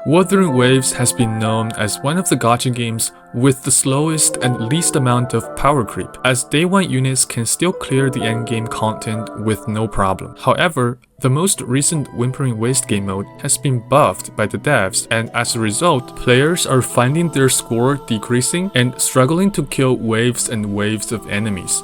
Wuthering Waves has been known as one of the gacha games with the slowest and least amount of power creep, as day 1 units can still clear the endgame content with no problem. However, the most recent Whimpering Waste game mode has been buffed by the devs, and as a result, players are finding their score decreasing and struggling to kill waves and waves of enemies.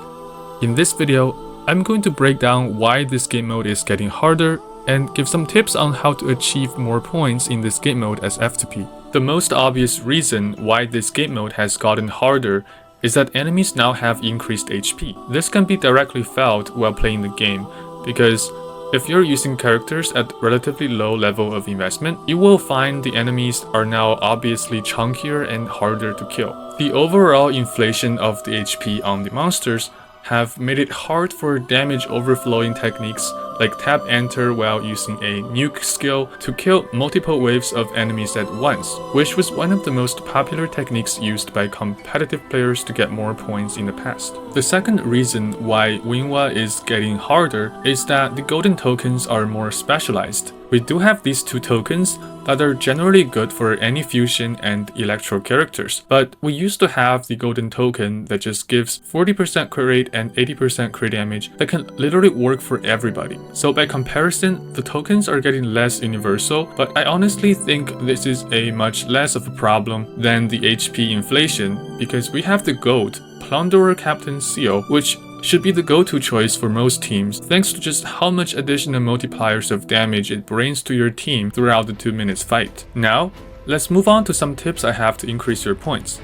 In this video, I'm going to break down why this game mode is getting harder and give some tips on how to achieve more points in this game mode as FTP. The most obvious reason why this game mode has gotten harder is that enemies now have increased HP. This can be directly felt while playing the game, because if you're using characters at relatively low level of investment, you will find the enemies are now obviously chunkier and harder to kill. The overall inflation of the HP on the monsters have made it hard for damage overflowing techniques like tap enter while using a nuke skill to kill multiple waves of enemies at once, which was one of the most popular techniques used by competitive players to get more points in the past. The second reason why Whimwa is getting harder is that the golden tokens are more specialized. We do have these two tokens that are generally good for any fusion and electro characters, but we used to have the golden token that just gives 40% crit rate and 80% crit damage that can literally work for everybody. So by comparison, the tokens are getting less universal, but I honestly think this is a much less of a problem than the HP inflation, because we have the gold Plunderer Captain Seal, which should be the go-to choice for most teams, thanks to just how much additional multipliers of damage it brings to your team throughout the 2 minutes fight. Now, let's move on to some tips I have to increase your points.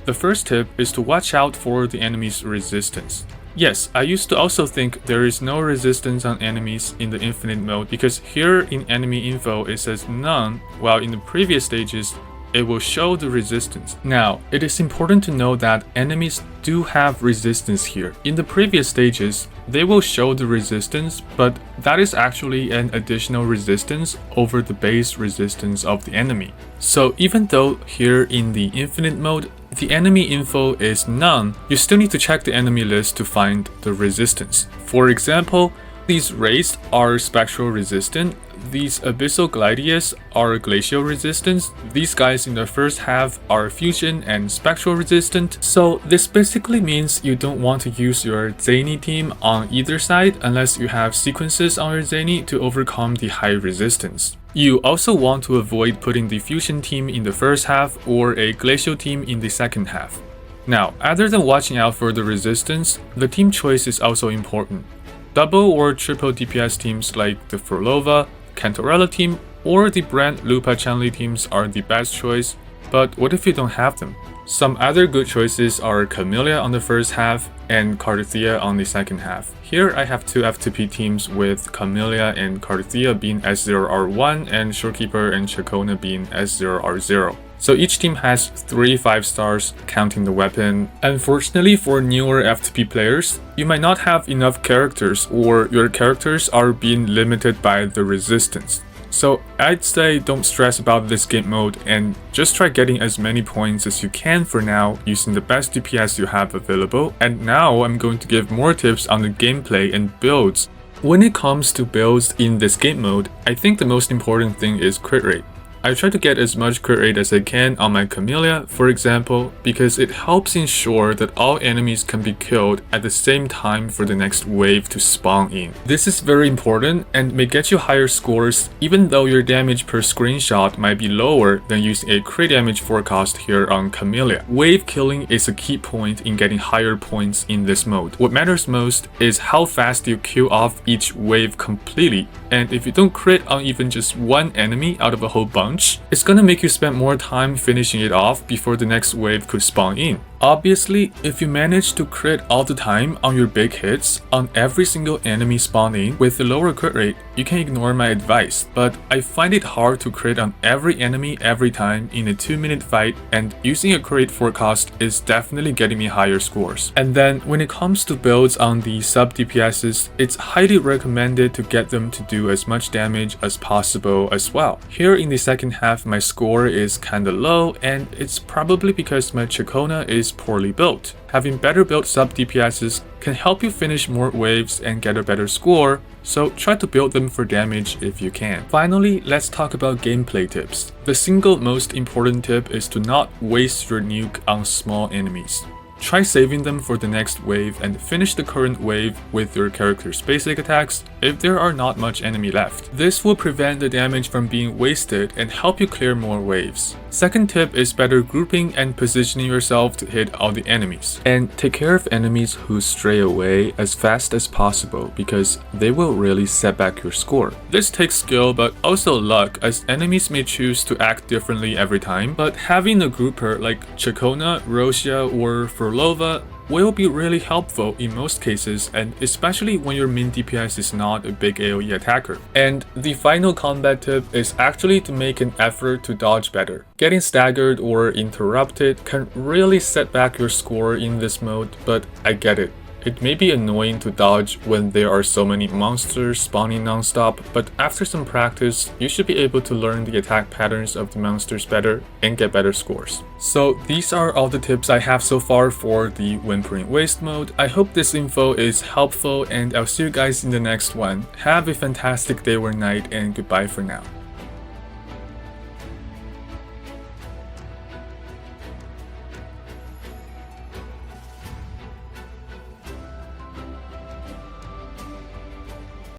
The first tip is to watch out for the enemy's resistance. Yes, I used to also think there is no resistance on enemies in the infinite mode, because here in enemy info it says none, while in the previous stages it will show the resistance. Now, it is important to know that enemies do have resistance here. In the previous stages, they will show the resistance, but that is actually an additional resistance over the base resistance of the enemy. So even though here in the infinite mode, the enemy info is none, you still need to check the enemy list to find the resistance. For example, these rays are spectral resistant, these abyssal gladius are glacial resistant, these guys in the first half are fusion and spectral resistant. So this basically means you don't want to use your zany team on either side unless you have sequences on your zany to overcome the high resistance. You also want to avoid putting the fusion team in the first half or a glacial team in the second half. Now, other than watching out for the resistance, the team choice is also important. Double or triple DPS teams like the Frolova, Cantorella team, or the Brand Lupa Chanli teams are the best choice, but what if you don't have them? Some other good choices are Camellia on the first half and Carthea on the second half. Here I have two FTP teams with Camellia and Carthea being S0R1 and Shorekeeper and Chacona being S0R0. So each team has 3 5 stars, counting the weapon. Unfortunately for newer FTP players, you might not have enough characters, or your characters are being limited by the resistance. So I'd say don't stress about this game mode and just try getting as many points as you can for now using the best DPS you have available. And now I'm going to give more tips on the gameplay and builds. When it comes to builds in this game mode, I think the most important thing is crit rate. I try to get as much crit rate as I can on my Camellia, for example, because it helps ensure that all enemies can be killed at the same time for the next wave to spawn in. This is very important and may get you higher scores even though your damage per screenshot might be lower than using a crit damage forecast here on Camellia. Wave killing is a key point in getting higher points in this mode. What matters most is how fast you kill off each wave completely, and if you don't crit on even just one enemy out of a whole bunch, it's gonna make you spend more time finishing it off before the next wave could spawn in. Obviously, if you manage to crit all the time on your big hits on every single enemy spawning with the lower crit rate, you can ignore my advice, but I find it hard to crit on every enemy every time in a 2-minute fight, and using a crit forecast is definitely getting me higher scores. And then when it comes to builds on the sub DPSs, it's highly recommended to get them to do as much damage as possible as well. Here in the second half, my score is kinda low, and it's probably because my Chacona is poorly built. Having better built sub DPSs can help you finish more waves and get a better score, so try to build them for damage if you can. Finally, let's talk about gameplay tips. The single most important tip is to not waste your nuke on small enemies. Try saving them for the next wave and finish the current wave with your character's basic attacks if there are not much enemy left. This will prevent the damage from being wasted and help you clear more waves. Second tip is better grouping and positioning yourself to hit all the enemies. And take care of enemies who stray away as fast as possible because they will really set back your score. This takes skill but also luck, as enemies may choose to act differently every time, but having a grouper like Chakona, Rosia, or Frolova will be really helpful in most cases, and especially when your main DPS is not a big AoE attacker. And the final combat tip is actually to make an effort to dodge better. Getting staggered or interrupted can really set back your score in this mode, but I get it. It may be annoying to dodge when there are so many monsters spawning non-stop, but after some practice, you should be able to learn the attack patterns of the monsters better and get better scores. So these are all the tips I have so far for the Whimpering Waste mode. I hope this info is helpful, and I'll see you guys in the next one. Have a fantastic day or night, and goodbye for now.